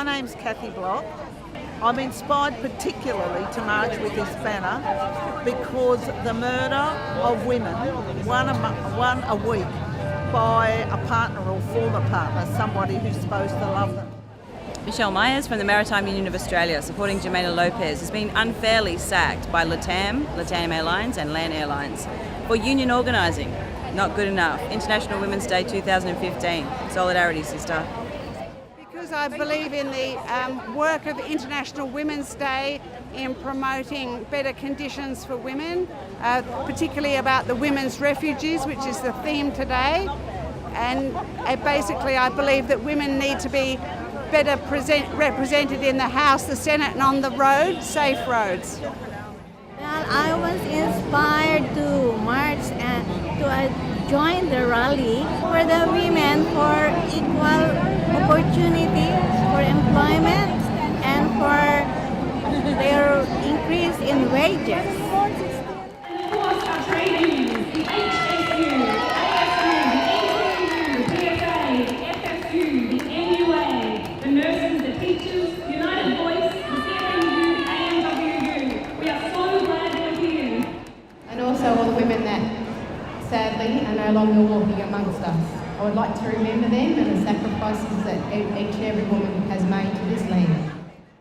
My name's Kathy Block. I'm inspired particularly to march with this banner because the murder of women, one a week, by a partner or former partner, somebody who's supposed to love them. Michelle Myers from the Maritime Union of Australia, supporting Jimena Lopez, has been unfairly sacked by LATAM Airlines and LAN Airlines for union organising. Not good enough. International Women's Day 2015. Solidarity, sister. Because I believe in the work of International Women's Day in promoting better conditions for women, particularly about the women's refugees, which is the theme today. And basically I believe that women need to be better represented in the House, the Senate and on the road, safe roads. Well, I was inspired to march and to join the rally for the women for equal opportunities for employment and for their increase in wages. And of course our trade unions, the HSU, the ASU, the PFA, the FFU, the NUA, the nurses, the teachers, United Voice, the CFMU, AMWU. We are so glad you're here. And also all the women that sadly are no longer walking amongst us. I would like to remember them and the sacrifices that each and every woman has made to this land.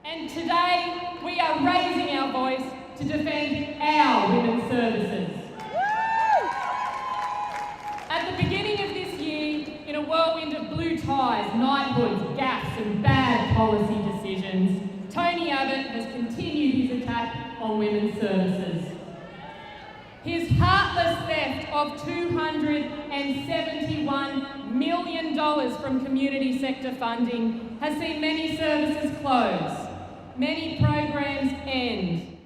And today we are raising our voice to defend our women's services. At the beginning of this year, in a whirlwind of blue ties, knighthoods, gaffes and bad policy decisions, Tony Abbott has continued his attack on women's services. His heartless theft of $271 million from community sector funding has seen many services close, many programs end.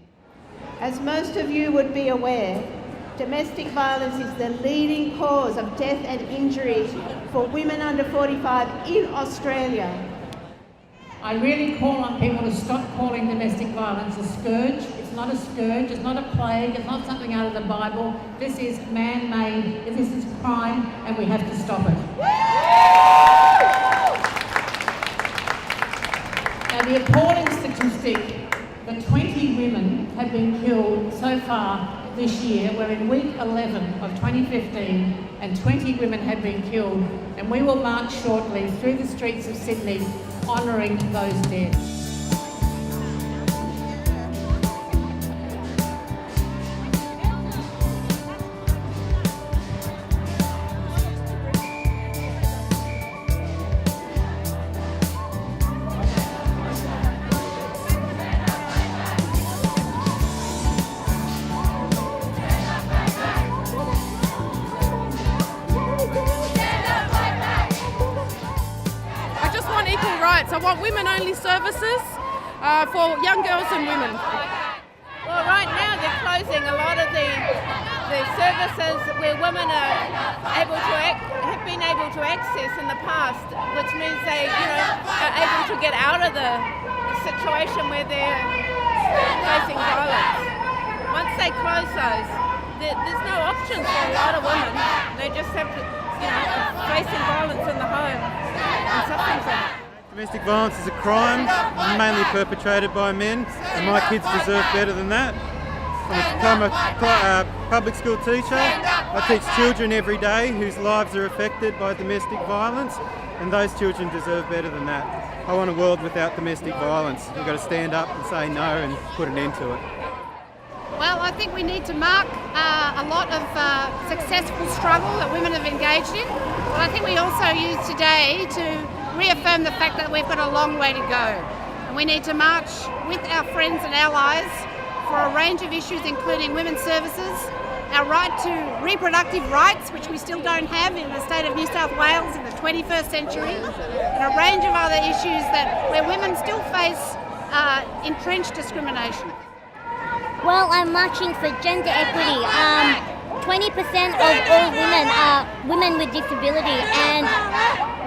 As most of you would be aware, domestic violence is the leading cause of death and injury for women under 45 in Australia. I really call on people to stop calling domestic violence a scourge. It's not a scourge, it's not a plague, it's not something out of the Bible. This is man-made, this is crime, and we have to stop it. Now the appalling statistic that 20 women have been killed so far this year. We're in week 11 of 2015 and 20 women have been killed, and we will march shortly through the streets of Sydney honouring those dead. I want women-only services for young girls and women. Well, right now they're closing a lot of the services where women have been able to access in the past, which means they are able to get out of the situation where they're facing violence. Once they close those, there's no options for a lot of women. They just have to, facing violence in the home and suffering from it. Domestic violence is a crime, mainly perpetrated by men, and my kids deserve better than that. I'm a public school teacher. I teach children every day whose lives are affected by domestic violence, and those children deserve better than that. I want a world without domestic violence. We've got to stand up and say no and put an end to it. Well, I think we need to mark a lot of successful struggle that women have engaged in, but I think we also use today to reaffirm the fact that we've got a long way to go. And we need to march with our friends and allies for a range of issues, including women's services, our right to reproductive rights, which we still don't have in the state of New South Wales in the 21st century, and a range of other issues where women still face entrenched discrimination. Well, I'm marching for gender equity. 20% of all women are women with disability, and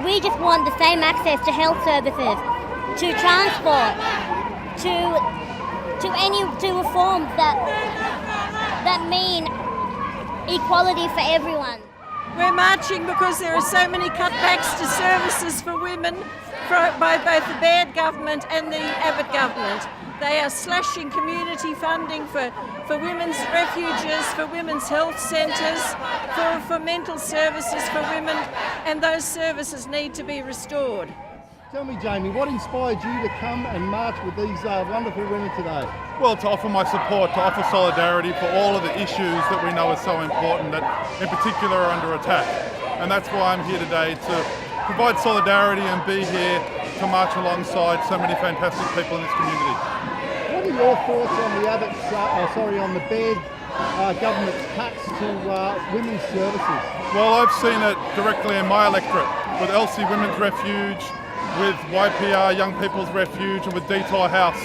we just want the same access to health services, to transport, to reforms that mean equality for everyone. We're marching because there are so many cutbacks to services for women by both the Baird government and the Abbott government. They are slashing community funding for women's refuges, for women's health centres, for mental services for women, and those services need to be restored. Tell me, Jamie, what inspired you to come and march with these wonderful women today? Well, to offer my support, to offer solidarity for all of the issues that we know are so important that in particular are under attack. And that's why I'm here today, to provide solidarity and be here to march alongside so many fantastic people in this community. What are your thoughts on the on the Baird government's cuts to women's services? Well, I've seen it directly in my electorate with Elsie Women's Refuge, with YPR Young People's Refuge, and with Detour House.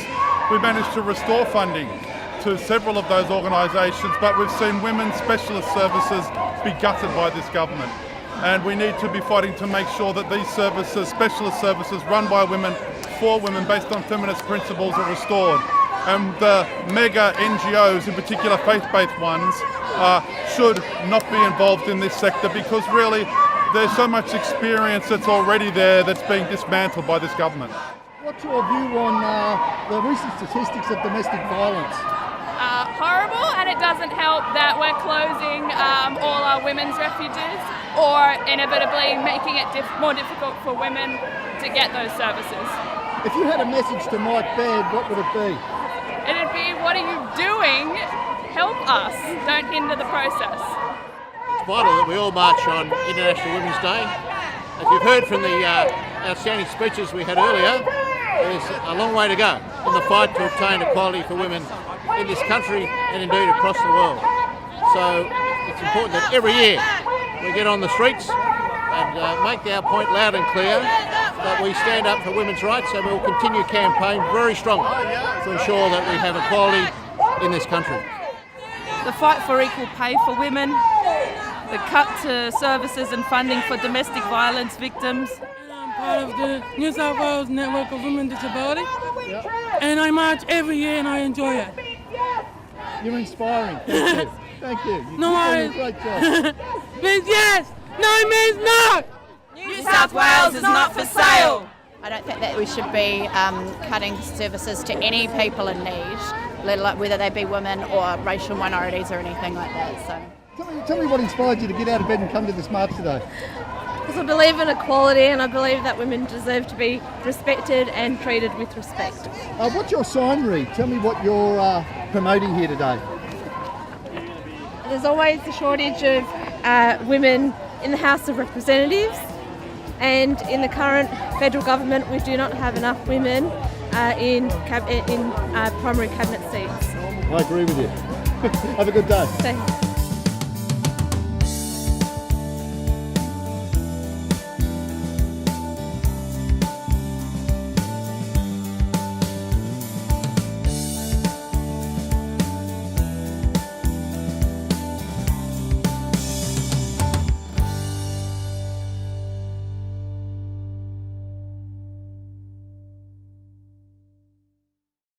We managed to restore funding to several of those organisations, but we've seen women's specialist services be gutted by this government. And we need to be fighting to make sure that these services, specialist services run by women, for women, based on feminist principles, are restored. And the mega NGOs, in particular faith-based ones, should not be involved in this sector, because really there's so much experience that's already there that's being dismantled by this government. What's your view on the recent statistics of domestic violence? Horrible, and it doesn't help that we're closing all our women's refuges, or inevitably making it more difficult for women to get those services. If you had a message to Mike Baird, what would it be? It'd be, what are you doing? Help us, don't hinder the process. It's vital that we all march on International Women's Day. As you've heard from the outstanding speeches we had earlier, there's a long way to go in the fight to obtain equality for women in this country and indeed across the world. So it's important that every year we get on the streets and make our point loud and clear that we stand up for women's rights, and we'll continue to campaign very strongly to ensure that we have equality in this country. The fight for equal pay for women, the cut to services and funding for domestic violence victims. I'm part of the New South Wales Network of Women with Disability, and I march every year and I enjoy it. You're inspiring. Thank you. Thank you. No worries. Great job. Means yes, no means no. New South Wales is not for sale. I don't think that we should be cutting services to any people in need, whether they be women or racial minorities or anything like that. So, Tell me what inspired you to get out of bed and come to this march today? Because I believe in equality, and I believe that women deserve to be respected and treated with respect. What's your sign read? Tell me what you're promoting here today. There's always the shortage of women in the House of Representatives, and in the current federal government we do not have enough women in primary cabinet seats. I agree with you. Have a good day. Thanks.